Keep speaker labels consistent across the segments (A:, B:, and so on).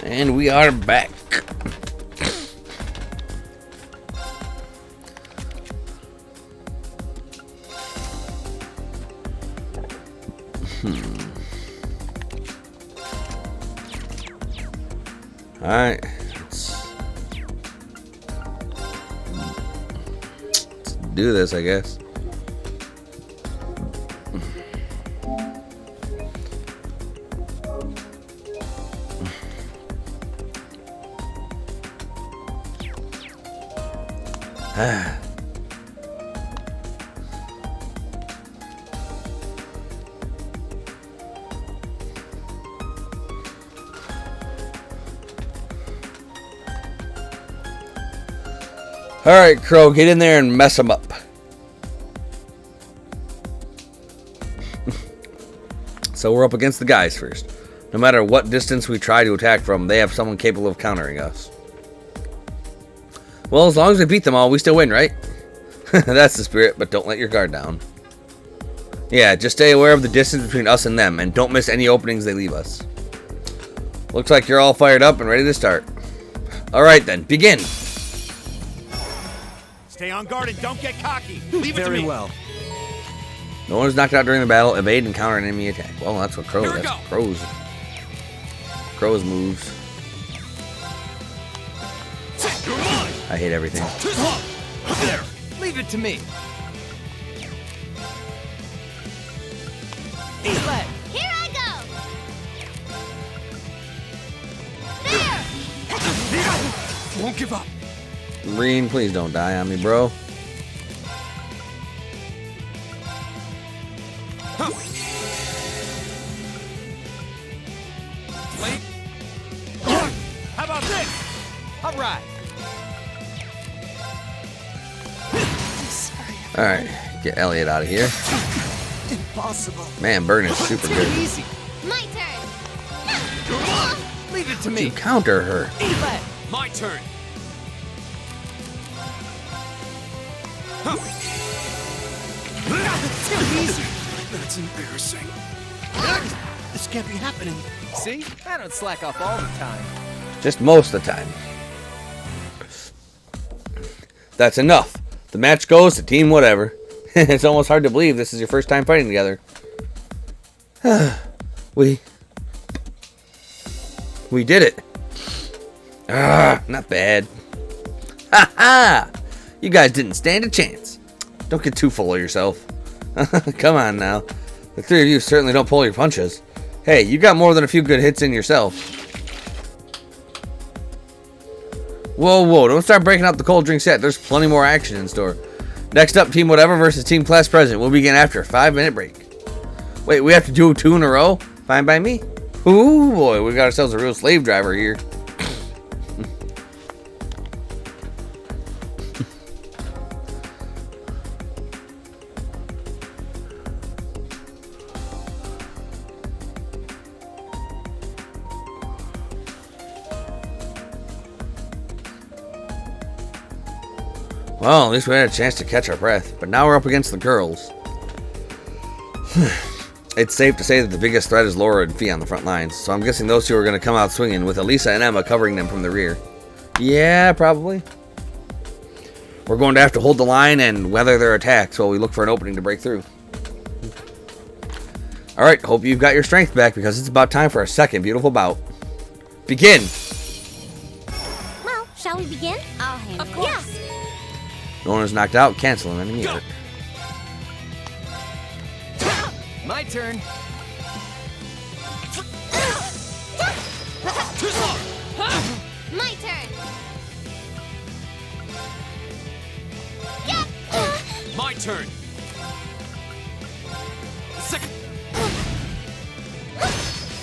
A: And we are back. All right, let's do this, I guess. All right, Crow, get in there and mess them up. So we're up against the guys first. No matter what distance we try to attack from, they have someone capable of countering us. Well, as long as we beat them all, we still win, right? That's the spirit, but don't let your guard down. Yeah, just stay aware of the distance between us and them, and don't miss any openings they leave us. Looks like you're all fired up and ready to start. Alright then, begin!
B: Stay on guard and don't get cocky. Leave it to me.
C: Very well.
A: No one is knocked out during the battle. Evade and counter an enemy attack. Well, that's what
B: Here we
A: that's
B: go.
A: Crow's moves.
B: You're mine.
A: I hate everything.
B: There.
C: Leave it to me.
D: Here I go! There!
C: Won't give up.
A: Marine, please don't die on me, bro.
C: Wait.
B: How about this?
C: All right.
A: Alright, get Elliot out of here.
C: Impossible.
A: Man, Burn is super good.
C: Easy.
D: My turn!
C: Leave it to
A: You
C: me.
A: counter her.
B: My turn.
C: Too easy. That's embarrassing. This can't be happening. See? I don't slack off all the time.
A: Just most of the time. That's enough. The match goes to team whatever. It's almost hard to believe this is your first time fighting together. We did it. Not bad. Ha ha! You guys didn't stand a chance. Don't get too full of yourself. Come on now. The three of you certainly don't pull your punches. Hey, you got more than a few good hits in yourself. Whoa, don't start breaking up the cold drink set. There's plenty more action in store. Next up, Team Whatever versus Team Class President. We'll begin after a 5-minute break. Wait, we have to do 2 in a row? Fine by me. Ooh, boy, we got ourselves a real slave driver here. Well, at least we had a chance to catch our breath, but now we're up against the girls. It's safe to say that the biggest threat is Laura and Fee on the front lines, so I'm guessing those two are going to come out swinging, with Elisa and Emma covering them from the rear. Yeah, probably. We're going to have to hold the line and weather their attacks while we look for an opening to break through. Alright, hope you've got your strength back, because it's about time for our second beautiful bout. Begin!
D: Well, shall we begin? I'll handle it. Yes!
A: No one is knocked out, cancel an enemy hurt.
C: My turn.
D: My turn!
B: My turn. Second.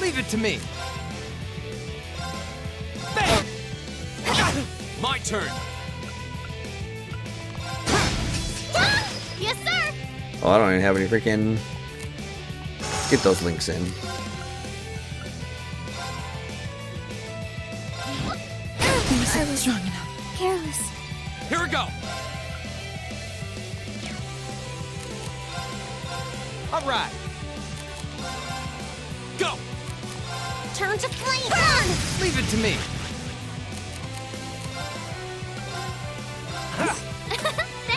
C: Leave it to me.
B: Bang. My turn.
D: Yes, sir!
A: Oh, I don't even have any freaking... Get those links in.
D: I was strong enough. Careless.
B: Here we go.
C: All right.
B: Go!
D: Turn to flame! Burn!
C: Leave it to me.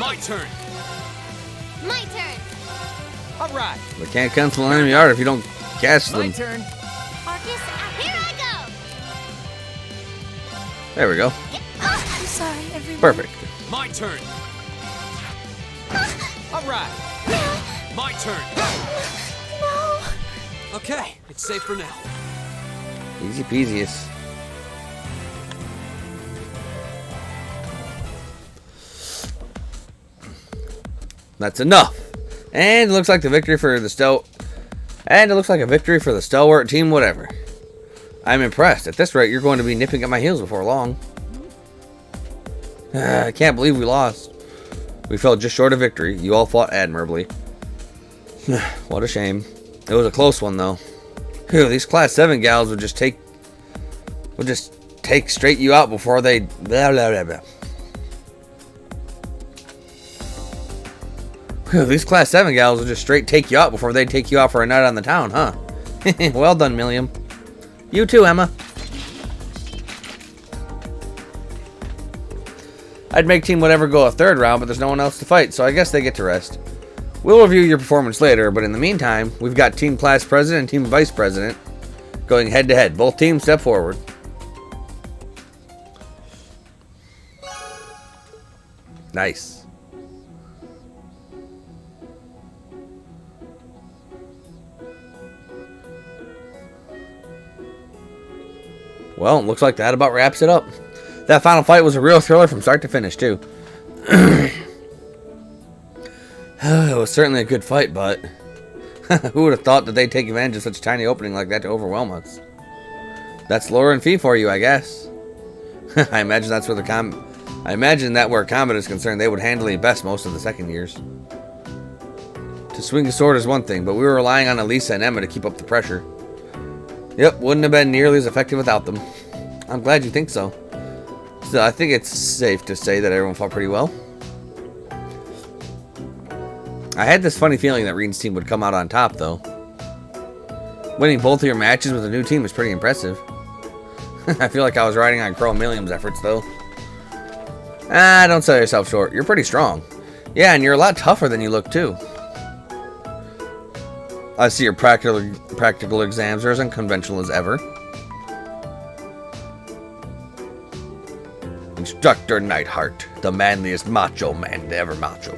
B: My turn!
D: My turn!
C: All right.
A: They can't cancel an enemy art if you don't catch
C: My
A: them.
C: turn.
D: Arcus, here I
A: There we go.
D: go! I'm sorry, everyone.
A: Perfect.
B: My turn!
C: All right.
B: My turn!
D: No!
B: Okay, it's safe for now.
A: Easy peasiest. That's enough. And it looks like the victory for the stalwart team, whatever. I'm impressed. At this rate, you're going to be nipping at my heels before long. I can't believe we lost. We fell just short of victory. You all fought admirably. What a shame. It was a close one, though. Phew, these Class 7 gals would just take straight you out before they blah blah blah blah. Whew, these Class 7 gals will just straight take you out before they take you out for a night on the town, huh? Well done, Milliam. You too, Emma. I'd make Team Whatever go a third round, but there's no one else to fight, so I guess they get to rest. We'll review your performance later, but in the meantime, we've got Team Class President and Team Vice President going head to head. Both teams step forward. Nice. Well, it looks like that about wraps it up. That final fight was a real thriller from start to finish, too. It was certainly a good fight, but who would have thought that they'd take advantage of such a tiny opening like that to overwhelm us? That's Laura and Fee for you, I guess. I imagine that's where I imagine that where combat is concerned, they would handle it best most of the second years. To swing a sword is one thing, but we were relying on Elisa and Emma to keep up the pressure. Yep, wouldn't have been nearly as effective without them. I'm glad you think so. Still, I think it's safe to say that everyone fought pretty well. I had this funny feeling that Reen's team would come out on top, though. Winning both of your matches with a new team is pretty impressive. I feel like I was riding on Crow and Milliam's efforts, though. Don't sell yourself short. You're pretty strong. Yeah, and you're a lot tougher than you look, too. I see your practical exams are as unconventional as ever. Instructor Neidhart, the manliest macho man to ever macho.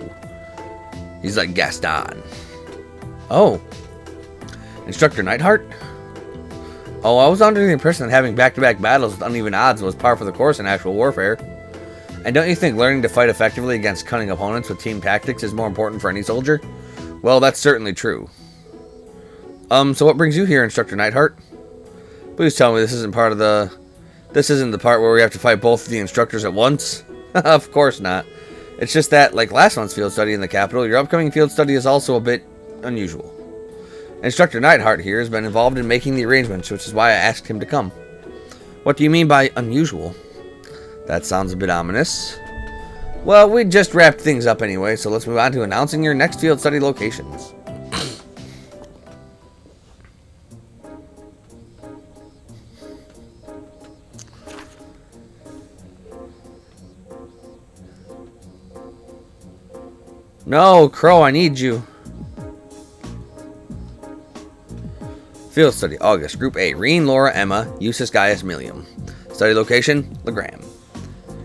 A: He's like Gaston. Oh. Instructor Neidhart? Oh, I was under the impression that having back-to-back battles with uneven odds was par for the course in actual warfare. And don't you think learning to fight effectively against cunning opponents with team tactics is more important for any soldier? Well, that's certainly true. So what brings you here, Instructor Neidhart? Please tell me this isn't the part where we have to fight both of the instructors at once? Of course not. It's just that, like last month's field study in the capital, your upcoming field study is also a bit unusual. Instructor Neidhart here has been involved in making the arrangements, which is why I asked him to come. What do you mean by unusual? That sounds a bit ominous. Well, we just wrapped things up anyway, so let's move on to announcing your next field study locations. No, Crow, I need you. Field study, August. Group A, Reen, Laura, Emma, Eustace, Gaius, Milliam. Study location, Legram.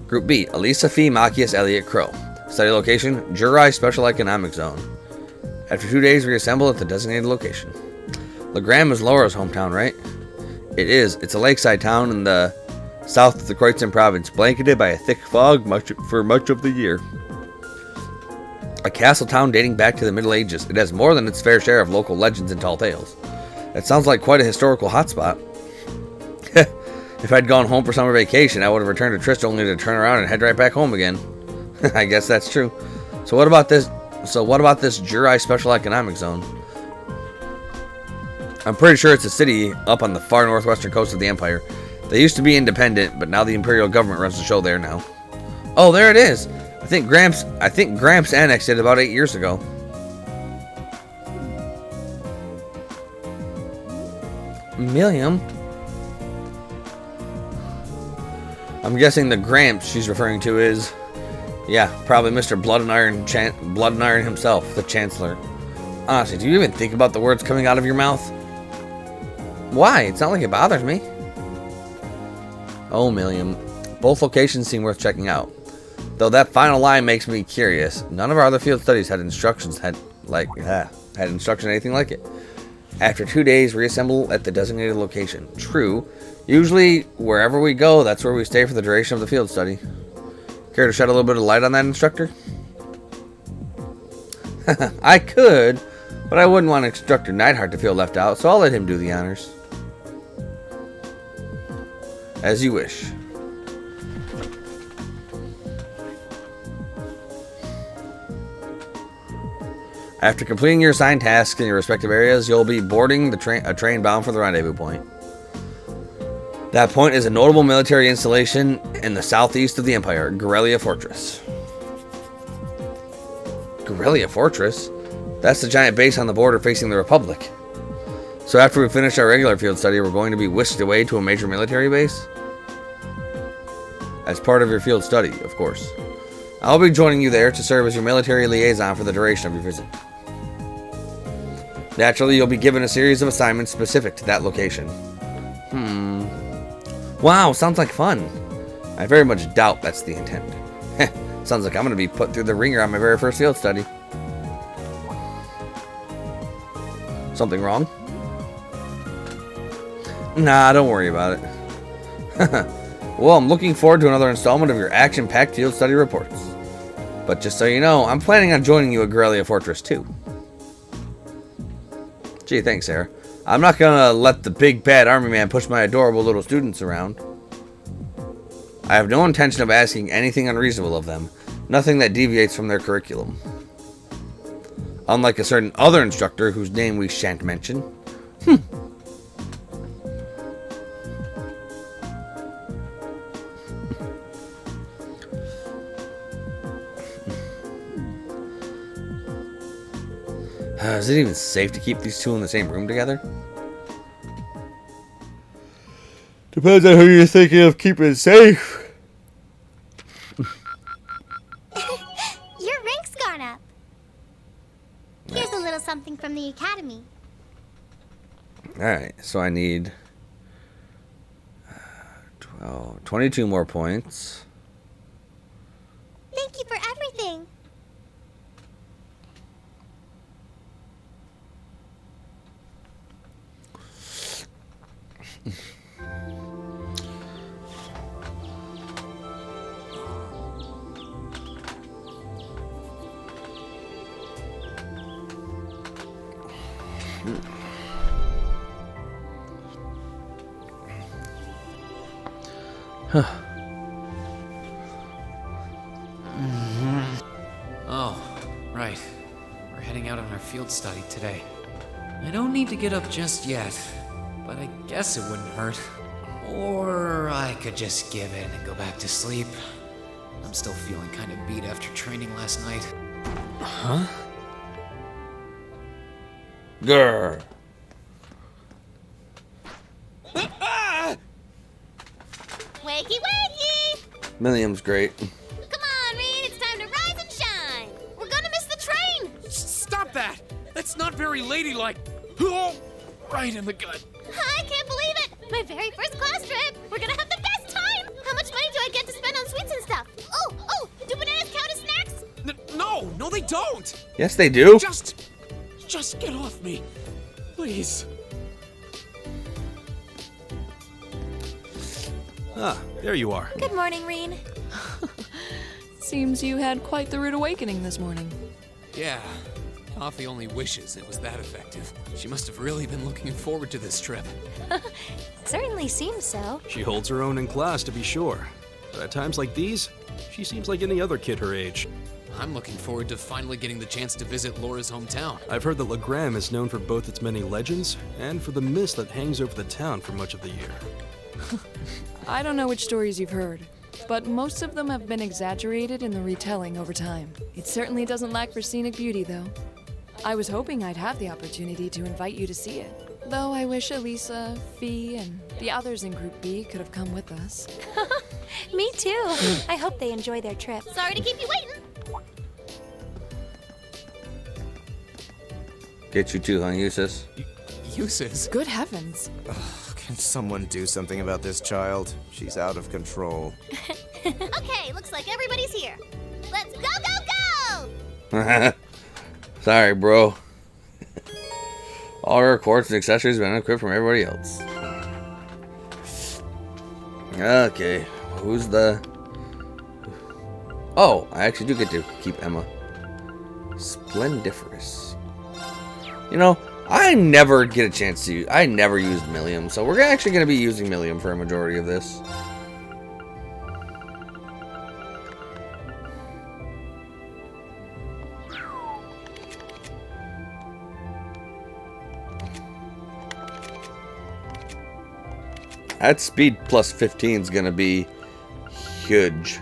A: Group B, Elisa, Fee, Machias, Elliot, Crow. Study location, Jurai Special Economic Zone. After 2 days, reassemble at the designated location. Legram is Laura's hometown, right? It is. It's a lakeside town in the south of the Kreutzen province, blanketed by a thick fog for much of the year. A castle town dating back to the Middle Ages, it has more than its fair share of local legends and tall tales. It sounds like quite a historical hotspot. If I'd gone home for summer vacation, I would have returned to Trist only to turn around and head right back home again. I guess that's true. So what about this Jurai Special Economic Zone? I'm pretty sure it's a city up on the far northwestern coast of the Empire. They used to be independent, but now the Imperial government runs the show there now. Oh, there it is. I think Gramps annexed it about 8 years ago. Milliam? I'm guessing the Gramps she's referring to is, yeah, probably Mr. Blood and Iron himself, the Chancellor. Honestly, do you even think about the words coming out of your mouth? Why? It's not like it bothers me. Oh, Milliam. Both locations seem worth checking out. Though that final line makes me curious. None of our other field studies had instruction anything like it. After 2 days, reassemble at the designated location. True. Usually, wherever we go, that's where we stay for the duration of the field study. Care to shed a little bit of light on that, instructor? I could, but I wouldn't want Instructor Neidhart to feel left out, so I'll let him do the honors. As you wish. After completing your assigned tasks in your respective areas, you'll be boarding a train bound for the rendezvous point. That point is a notable military installation in the southeast of the Empire, Guerrilla Fortress. Guerrilla Fortress? That's the giant base on the border facing the Republic. So after we finish our regular field study, we're going to be whisked away to a major military base? As part of your field study, of course. I'll be joining you there to serve as your military liaison for the duration of your visit. Naturally, you'll be given a series of assignments specific to that location. Wow, sounds like fun. I very much doubt that's the intent. Sounds like I'm going to be put through the ringer on my very first field study. Something wrong? Nah, don't worry about it. Well, I'm looking forward to another installment of your action-packed field study reports. But just so you know, I'm planning on joining you at Guerrilla Fortress too. Gee, thanks, Sarah. I'm not gonna let the big bad army man push my adorable little students around. I have no intention of asking anything unreasonable of them. Nothing that deviates from their curriculum. Unlike a certain other instructor whose name we shan't mention. Is it even safe to keep these two in the same room together? Depends on who you're thinking of keeping safe.
D: Your rank's gone up. Here's a little something from the academy.
A: Alright, so I need 22 more points.
D: Thank you for everything.
C: Oh, right. We're heading out on our field study today. I don't need to get up just yet, but I guess it wouldn't hurt. Or I could just give in and go back to sleep. I'm still feeling kind of beat after training last night.
A: Huh? Grr.
D: Wakey, wakey!
A: Milliam's great.
D: Come on, Reed, it's time to rise and shine. We're gonna miss the train.
B: Stop that! That's not very ladylike. Oh, right in the gut.
D: I can't believe it. My very first class trip. We're gonna have the best time. How much money do I get to spend on sweets and stuff? Oh, do bananas count as snacks?
B: No, they don't.
A: Yes, they do.
B: Just get off me, please.
E: Ah, there you are.
D: Good morning, Reen.
F: Seems you had quite the rude awakening this morning.
B: Yeah, Coffee only wishes it was that effective. She must have really been looking forward to this trip.
D: Certainly seems so.
E: She holds her own in class, to be sure. But at times like these, she seems like any other kid her age.
B: I'm looking forward to finally getting the chance to visit Laura's hometown.
E: I've heard that Legram is known for both its many legends and for the mist that hangs over the town for much of the year.
F: I don't know which stories you've heard, but most of them have been exaggerated in the retelling over time. It certainly doesn't lack for scenic beauty, though. I was hoping I'd have the opportunity to invite you to see it. Though I wish Elisa, Fee, and the others in Group B could have come with us.
G: Me too. I hope they enjoy their trip.
D: Sorry to keep you waiting.
A: Get you too, huh, Eustace?
B: Uses.
F: Good heavens.
H: Can someone do something about this child? She's out of control.
D: Okay, looks like everybody's here. Let's go, go, go!
A: Sorry, bro. All our quartz and accessories have been equipped from everybody else. Okay, who's the... Oh, I actually do get to keep Emma. Splendiferous. You know, I never get a chance to use... I never used Millium, so we're actually going to be using Millium for a majority of this. That speed plus 15 is going to be huge.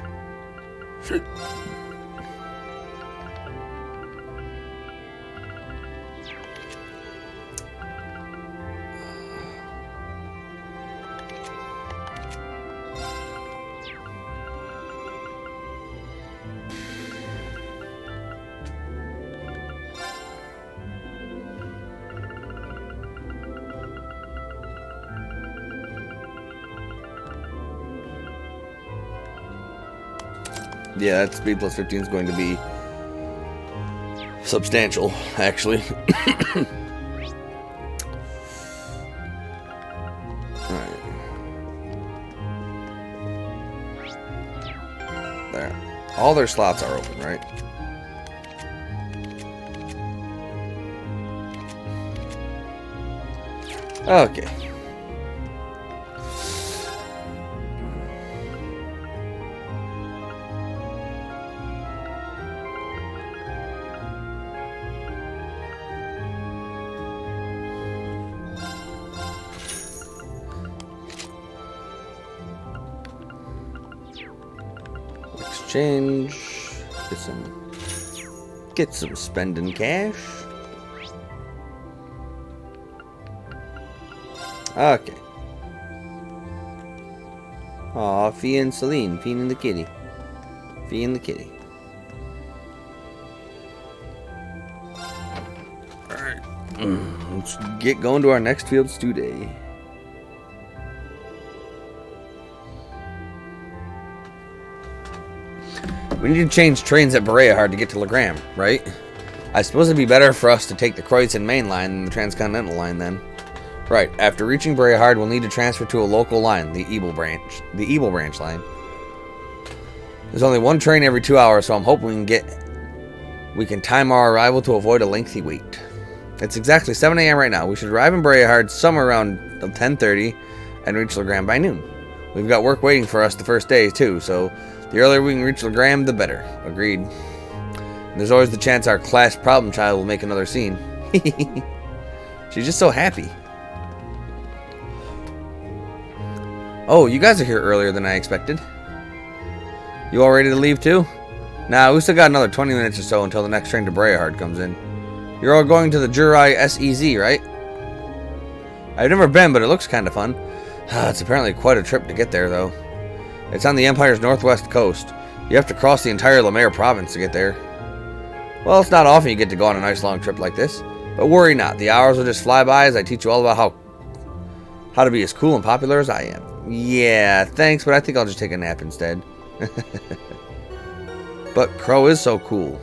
A: Yeah, that speed plus 15 is going to be substantial, actually. Alright. There. All their slots are open, right? Okay. Exchange. Get some spending cash. Okay. Aw, Fee and Celine, feeding the kitty. Feeding the kitty. Alright. Let's get going to our next field stew day. We need to change trains at Berea to get to Legram, right? I suppose it'd be better for us to take the Croydon main line than the Transcontinental line then. Right, after reaching Berea, we'll need to transfer to a local line, the Ebel Branch line. There's only one train every 2 hours, so I'm hoping we can time our arrival to avoid a lengthy wait. It's exactly 7 a.m. right now. We should arrive in Berea somewhere around 10:30 and reach Legram by noon. We've got work waiting for us the first day, too, so the earlier we can reach Legram, the better. Agreed. And there's always the chance our class problem child will make another scene. She's just so happy. Oh, you guys are here earlier than I expected. You all ready to leave too? Nah, we still got another 20 minutes or so until the next train to Berea comes in. You're all going to the Jurai SEZ, right? I've never been, but it looks kind of fun. It's apparently quite a trip to get there, though. It's on the Empire's northwest coast. You have to cross the entire Lemaire province to get there. Well, it's not often you get to go on a nice long trip like this. But worry not, the hours will just fly by as I teach you all about how to be as cool and popular as I am. Yeah, thanks, but I think I'll just take a nap instead. But Crow is so cool.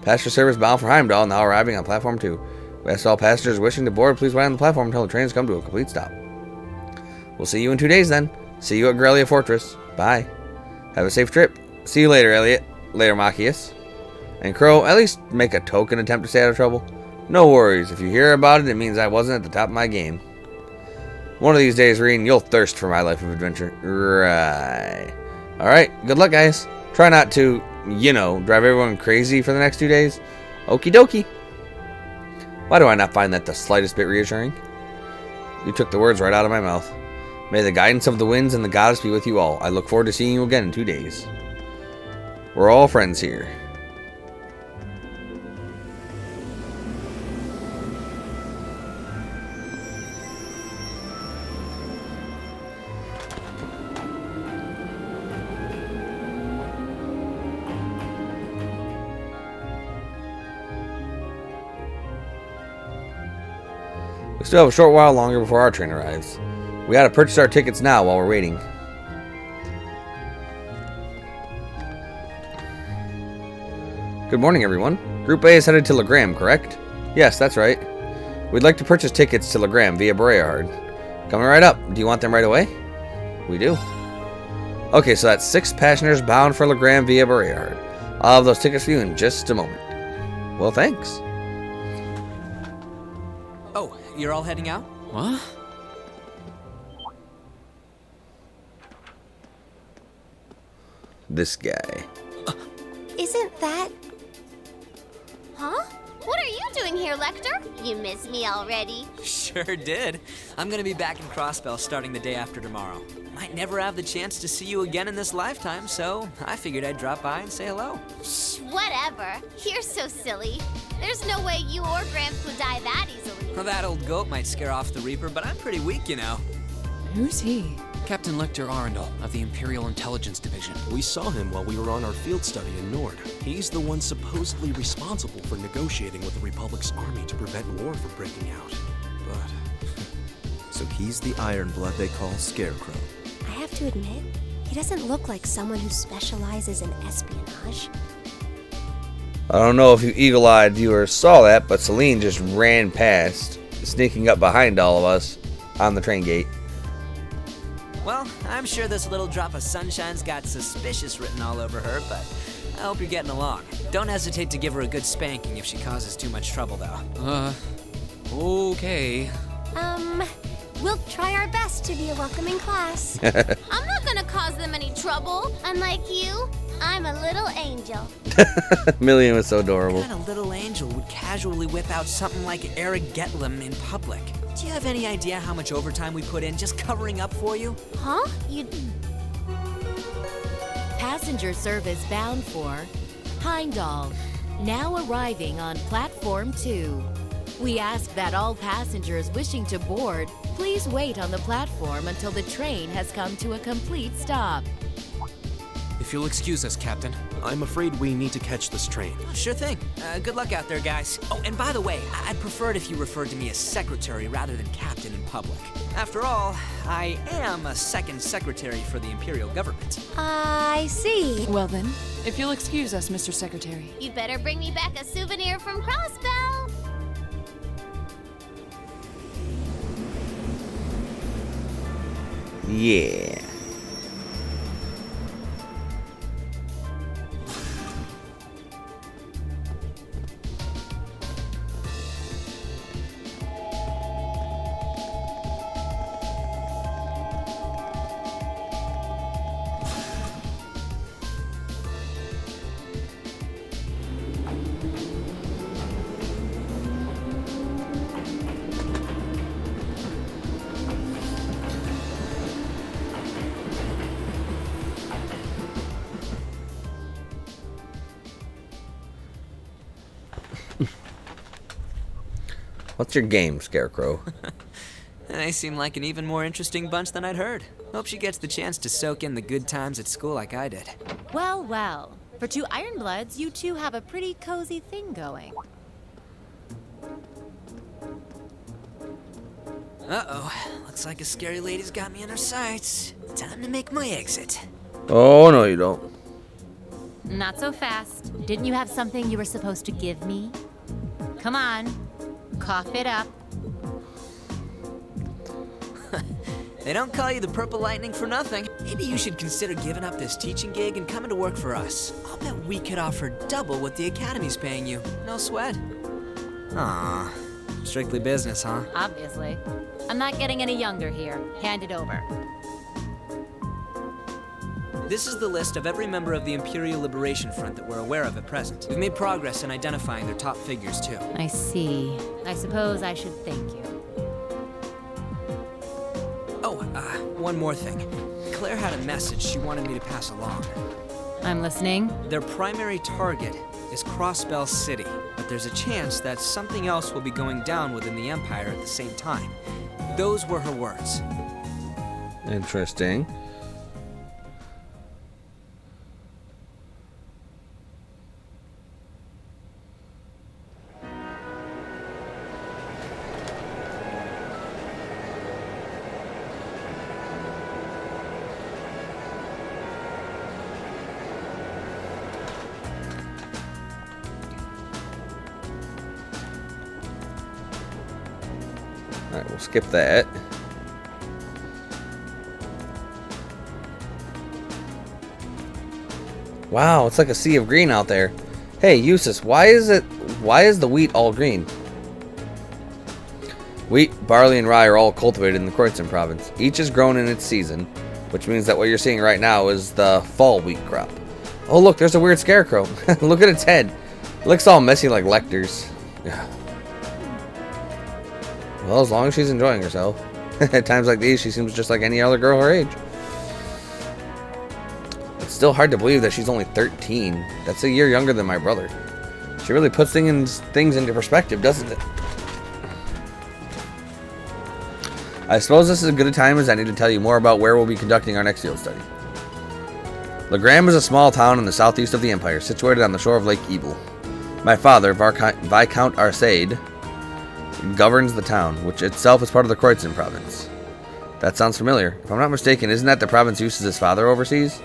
A: Passenger service bound for Heimdall, now arriving on platform 2. We ask all passengers wishing to board, please wait on the platform until the trains come to a complete stop. We'll see you in 2 days then. See you at Grelia Fortress. Bye. Have a safe trip. See you later, Elliot. Later, Machias. And Crow, at least make a token attempt to stay out of trouble. No worries. If you hear about it, it means I wasn't at the top of my game. One of these days, Reen, you'll thirst for my life of adventure. Right. Alright, good luck, guys. Try not to, drive everyone crazy for the next 2 days. Okie dokie. Why do I not find that the slightest bit reassuring? You took the words right out of my mouth. May the guidance of the winds and the goddess be with you all. I look forward to seeing you again in 2 days. We're all friends here. We still have a short while longer before our train arrives. We gotta purchase our tickets now while we're waiting. Good morning, everyone. Group A is headed to Legram, correct? Yes, that's right. We'd like to purchase tickets to Legram via Breahard. Coming right up. Do you want them right away? We do. Okay, so that's 6 passengers bound for Legram via Breahard. I'll have those tickets for you in just a moment. Well, thanks.
C: Oh, you're all heading out?
B: What?
A: This guy.
G: Isn't that...
D: Huh? What are you doing here, Lecter? You miss me already?
C: Sure did. I'm gonna be back in Crossbell starting the day after tomorrow. Might never have the chance to see you again in this lifetime, so I figured I'd drop by and say hello.
D: Shh, whatever. You're so silly. There's no way you or Gramps would die that easily.
C: Well, that old goat might scare off the Reaper, but I'm pretty weak, you know.
F: Who's he?
B: Captain Lecter Arundel of the Imperial Intelligence Division.
E: We saw him while we were on our field study in Nord. He's the one supposedly responsible for negotiating with the Republic's army to prevent war from breaking out. But
H: So he's the Ironblood they call Scarecrow.
G: I have to admit, he doesn't look like someone who specializes in espionage.
A: I don't know if you eagle-eyed viewers saw that, but Celine just ran past, sneaking up behind all of us on the train gate.
C: Well, I'm sure this little drop of sunshine's got suspicious written all over her, but I hope you're getting along. Don't hesitate to give her a good spanking if she causes too much trouble, though.
B: Okay.
G: We'll try our best to be a welcoming class.
D: I'm not gonna cause them any trouble. Unlike you, I'm a little angel.
A: Million was so adorable.
C: What kind of little angel would casually whip out something like Eric Getlem in public? Do you have any idea how much overtime we put in just covering up for you?
D: Huh? You...
I: Passenger service bound for Heimdall, now arriving on platform 2. We ask that all passengers wishing to board please wait on the platform until the train has come to a complete stop.
B: If you'll excuse us, Captain.
E: I'm afraid we need to catch this train.
C: Sure thing. Good luck out there, guys. Oh, and by the way, I'd prefer it if you referred to me as secretary rather than captain in public. After all, I am a second secretary for the Imperial government.
G: I see.
F: Well then, if you'll excuse us, Mr. Secretary.
D: You'd better bring me back a souvenir from Crossbell.
A: Yeah. What's your game, Scarecrow?
C: They seem like an even more interesting bunch than I'd heard. Hope she gets the chance to soak in the good times at school like I did.
I: Well, well. For 2 Ironbloods, you two have a pretty cozy thing going.
C: Uh-oh. Looks like a scary lady's got me in her sights. Time to make my exit.
A: Oh, no, you don't.
I: Not so fast. Didn't you have something you were supposed to give me? Come on. Cough it up.
C: They don't call you the Purple Lightning for nothing. Maybe you should consider giving up this teaching gig and coming to work for us. I'll bet we could offer double what the Academy's paying you. No sweat. Aw. Strictly business, huh?
I: Obviously. I'm not getting any younger here. Hand it over.
C: This is the list of every member of the Imperial Liberation Front that we're aware of at present. We've made progress in identifying their top figures, too.
I: I see. I suppose I should thank you.
C: Oh, one more thing. Claire had a message she wanted me to pass along.
I: I'm listening.
C: Their primary target is Crossbell City, but there's a chance that something else will be going down within the Empire at the same time. Those were her words.
A: Interesting. Alright, we'll skip that. Wow, it's like a sea of green out there. Hey, Eustace, why is the wheat all green? Wheat, barley, and rye are all cultivated in the Kreuzern province. Each is grown in its season, which means that what you're seeing right now is the fall wheat crop. Oh look, there's a weird scarecrow. Look at its head. It looks all messy like Lecter's. Yeah. Well, as long as she's enjoying herself. At times like these, she seems just like any other girl her age. It's still hard to believe that she's only 13. That's a year younger than my brother. She really puts things into perspective, doesn't it? I suppose this is as good a time as any to tell you more about where we'll be conducting our next field study. Legram is a small town in the southeast of the Empire, situated on the shore of Lake Ebel. My father, Viscount Arsaid, governs the town, which itself is part of the Kreuzern province. That sounds familiar. If I'm not mistaken, isn't that the province Eustace's father oversees?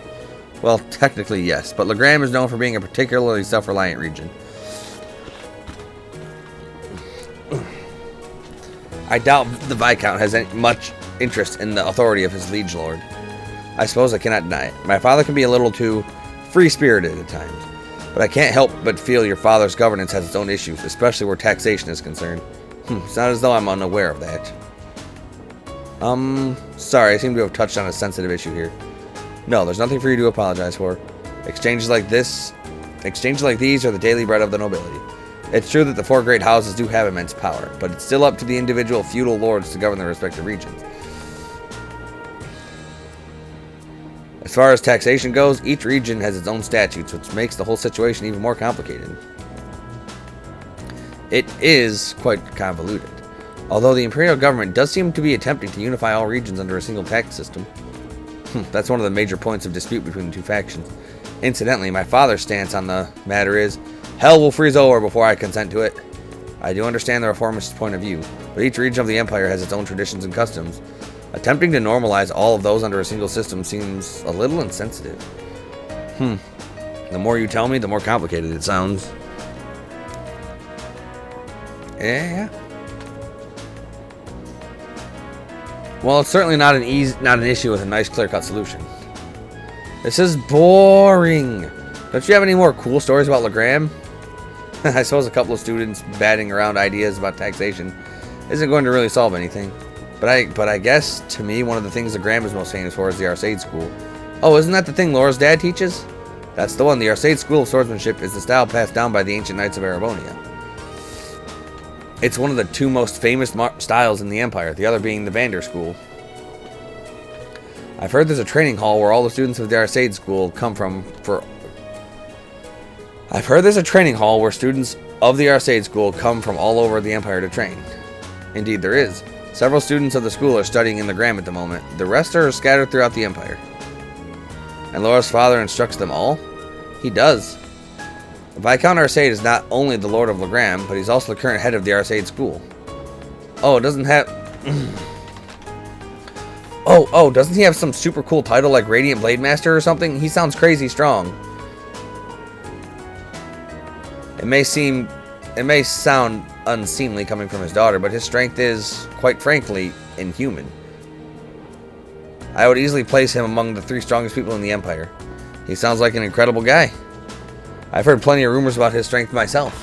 A: Well, technically yes, but Legram is known for being a particularly self-reliant region. I doubt the Viscount has much interest in the authority of his liege lord. I suppose I cannot deny it. My father can be a little too free-spirited at times, but I can't help but feel your father's governance has its own issues, especially where taxation is concerned. It's not as though I'm unaware of that. Sorry, I seem to have touched on a sensitive issue here. No, there's nothing for you to apologize for. Exchanges like these are the daily bread of the nobility. It's true that the four great houses do have immense power, but it's still up to the individual feudal lords to govern their respective regions. As far as taxation goes, each region has its own statutes, which makes the whole situation even more complicated. It is quite convoluted, although the imperial government does seem to be attempting to unify all regions under a single tax system. That's one of the major points of dispute between the two factions. Incidentally, my father's stance on the matter is, hell will freeze over before I consent to it. I do understand the reformist point of view, but each region of the empire has its own traditions and customs. Attempting to normalize all of those under a single system seems a little insensitive. The more you tell me, the more complicated it sounds. Yeah. Well, it's certainly not an issue with a nice clear-cut solution. This is boring. Don't you have any more cool stories about Legram? I suppose a couple of students batting around ideas about taxation isn't going to really solve anything. But I guess, to me, one of the things Legram is most famous for is the Arsaid School. Oh, isn't that the thing Laura's dad teaches? That's the one. The Arsaid School of Swordsmanship is the style passed down by the ancient knights of Erebonia. It's one of the two most famous styles in the Empire, the other being the Vander School. I've heard there's a training hall where all the students of the Arsaid School come from I've heard there's a training hall where students of the Arsaid School come from all over the Empire to train. Indeed, there is. Several students of the school are studying in Legram at the moment. The rest are scattered throughout the Empire. And Laura's father instructs them all? He does. Viscount Arsaid is not only the Lord of Legram, but he's also the current head of the Arsaid School. Oh, it doesn't have... doesn't he have some super cool title like Radiant Blade Master or something? He sounds crazy strong. It may sound unseemly coming from his daughter, but his strength is, quite frankly, inhuman. I would easily place him among the 3 strongest people in the Empire. He sounds like an incredible guy. I've heard plenty of rumors about his strength myself.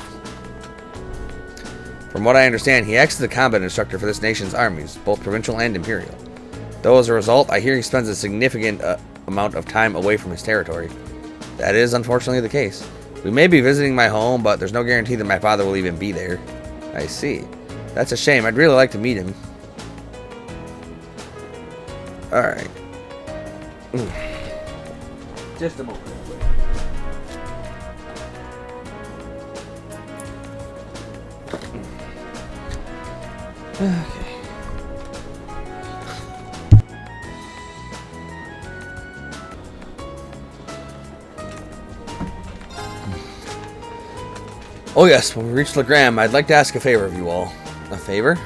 A: From what I understand, he acts as a combat instructor for this nation's armies, both provincial and imperial. Though as a result, I hear he spends a significant amount of time away from his territory. That is unfortunately the case. We may be visiting my home, but there's no guarantee that my father will even be there. I see. That's a shame. I'd really like to meet him. Alright. Just a moment. Okay. Oh yes, when we reach Legram, I'd like to ask a favor of you all. A favor?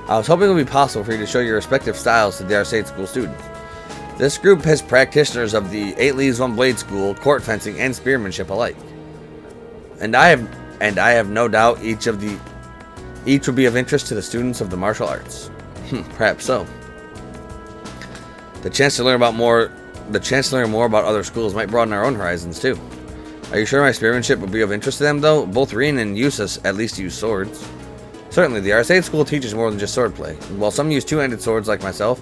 A: I was hoping it would be possible for you to show your respective styles to the Arsaid School students. This group has practitioners of the 8 Leaves 1 Blade School, court fencing, and spearmanship alike. And I have no doubt each of Each would be of interest to the students of the martial arts. Perhaps so. The chance to learn more about other schools might broaden our own horizons too. Are you sure my spearmanship would be of interest to them, though? Both Rien and Eustace at least use swords. Certainly, the Arcade School teaches more than just swordplay. While some use two-handed swords like myself,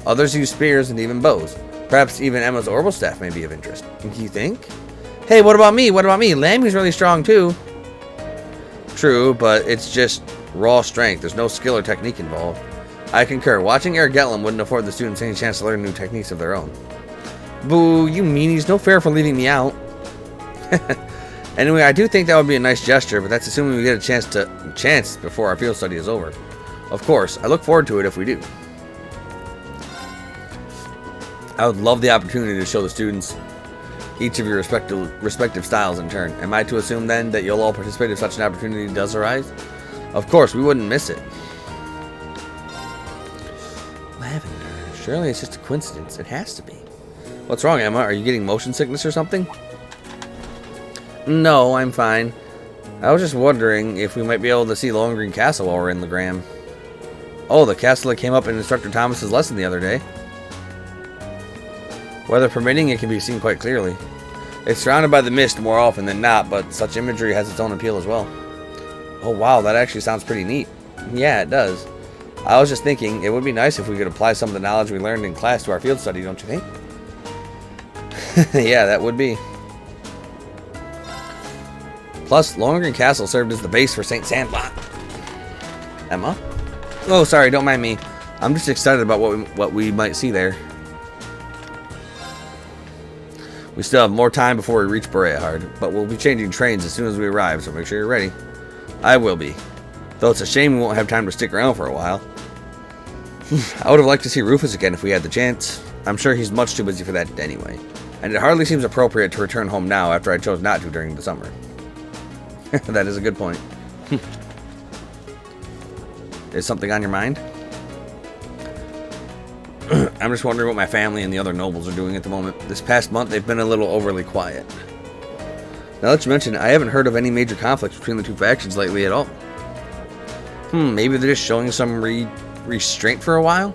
A: others use spears and even bows. Perhaps even Emma's orbital staff may be of interest. You think? Hey, what about me? What about me? Lammy's really strong too. True, but it's just raw strength. There's no skill or technique involved. I concur. Watching Eric Getlum wouldn't afford the students any chance to learn new techniques of their own. Boo, you meanies. No fair for leaving me out. Anyway, I do think that would be a nice gesture, but that's assuming we get a chance before our field study is over. Of course, I look forward to it if we do. I would love the opportunity to show the students each of your respective styles in turn. Am I to assume then that you'll all participate if such an opportunity does arise? Of course, we wouldn't miss it. Lavender. Surely it's just a coincidence. It has to be. What's wrong, Emma? Are you getting motion sickness or something? No, I'm fine. I was just wondering if we might be able to see Lohengrin Castle while we're in Legram. Oh, the castle that came up in Instructor Thomas's lesson the other day. Weather permitting, it can be seen quite clearly. It's surrounded by the mist more often than not, but such imagery has its own appeal as well. Oh wow, that actually sounds pretty neat. Yeah, it does. I was just thinking, it would be nice if we could apply some of the knowledge we learned in class to our field study, don't you think? Yeah, that would be. Plus, Lohengrin Castle served as the base for St. Sandblot. Emma? Oh, sorry, don't mind me. I'm just excited about what we might see there. We still have more time before we reach Boreahard, but we'll be changing trains as soon as we arrive, so make sure you're ready. I will be. Though it's a shame we won't have time to stick around for a while. I would have liked to see Rufus again if we had the chance. I'm sure he's much too busy for that anyway. And it hardly seems appropriate to return home now after I chose not to during the summer. That is a good point. Is something on your mind? I'm just wondering what my family and the other nobles are doing at the moment. This past month, they've been a little overly quiet. Now that you mention it, I haven't heard of any major conflicts between the two factions lately at all. Maybe they're just showing some restraint for a while?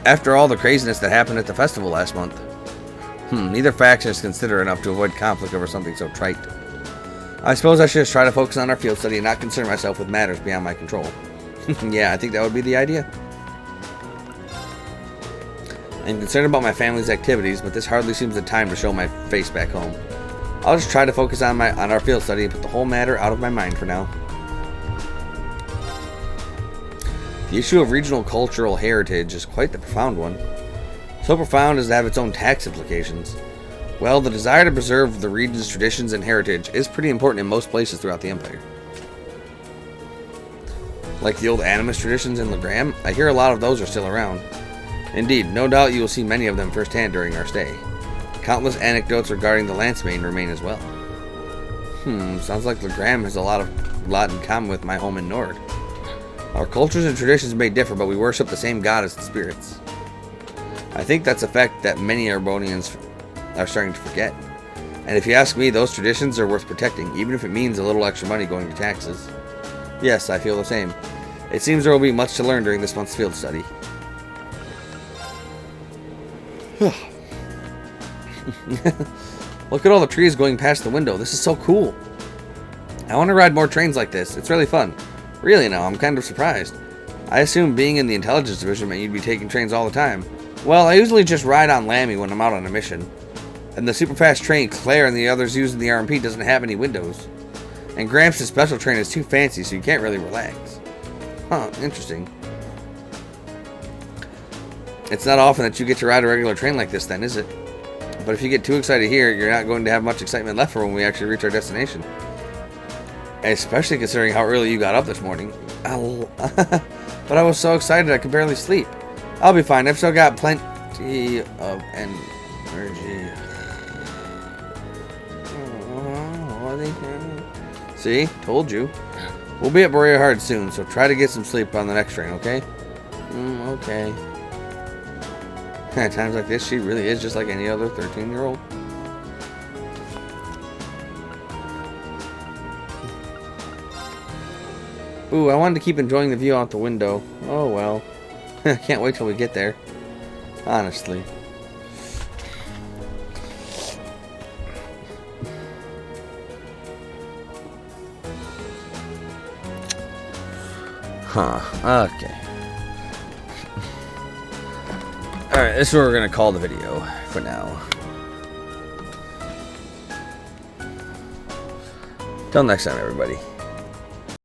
A: After all the craziness that happened at the festival last month. Neither faction is considerate enough to avoid conflict over something so trite. I suppose I should just try to focus on our field study and not concern myself with matters beyond my control. Yeah, I think that would be the idea. I'm concerned about my family's activities, but this hardly seems the time to show my face back home. I'll just try to focus on our field study and put the whole matter out of my mind for now. The issue of regional cultural heritage is quite the profound one. So profound as to have its own tax implications. Well, the desire to preserve the region's traditions and heritage is pretty important in most places throughout the Empire. Like the old animist traditions in Legram, I hear a lot of those are still around. Indeed, no doubt you will see many of them firsthand during our stay. Countless anecdotes regarding the Lancemain remain as well. Sounds like Legram has a lot in common with my home in Nord. Our cultures and traditions may differ, but we worship the same god as the spirits. I think that's a fact that many Arbonians are starting to forget. And if you ask me, those traditions are worth protecting, even if it means a little extra money going to taxes. Yes, I feel the same. It seems there will be much to learn during this month's field study. Look at all the trees going past the window. This is so cool. I want to ride more trains like this. It's really fun. Really now, I'm kind of surprised. I assumed being in the intelligence division meant you'd be taking trains all the time. Well, I usually just ride on Lammy when I'm out on a mission. And the super fast train Claire and the others use in the RMP doesn't have any windows. And Gramps' special train is too fancy, so you can't really relax. Interesting. It's not often that you get to ride a regular train like this then, is it? But if you get too excited here, you're not going to have much excitement left for when we actually reach our destination. Especially considering how early you got up this morning. But I was so excited I could barely sleep. I'll be fine. I've still got plenty of energy. See? Told you. We'll be at Boreahard soon, so try to get some sleep on the next train, okay? Okay. At times like this, she really is just like any other 13-year-old. Ooh, I wanted to keep enjoying the view out the window. Oh well. Can't wait till we get there. Honestly. Huh. Okay. Alright, this is where we're going to call the video for now. Till next time, everybody.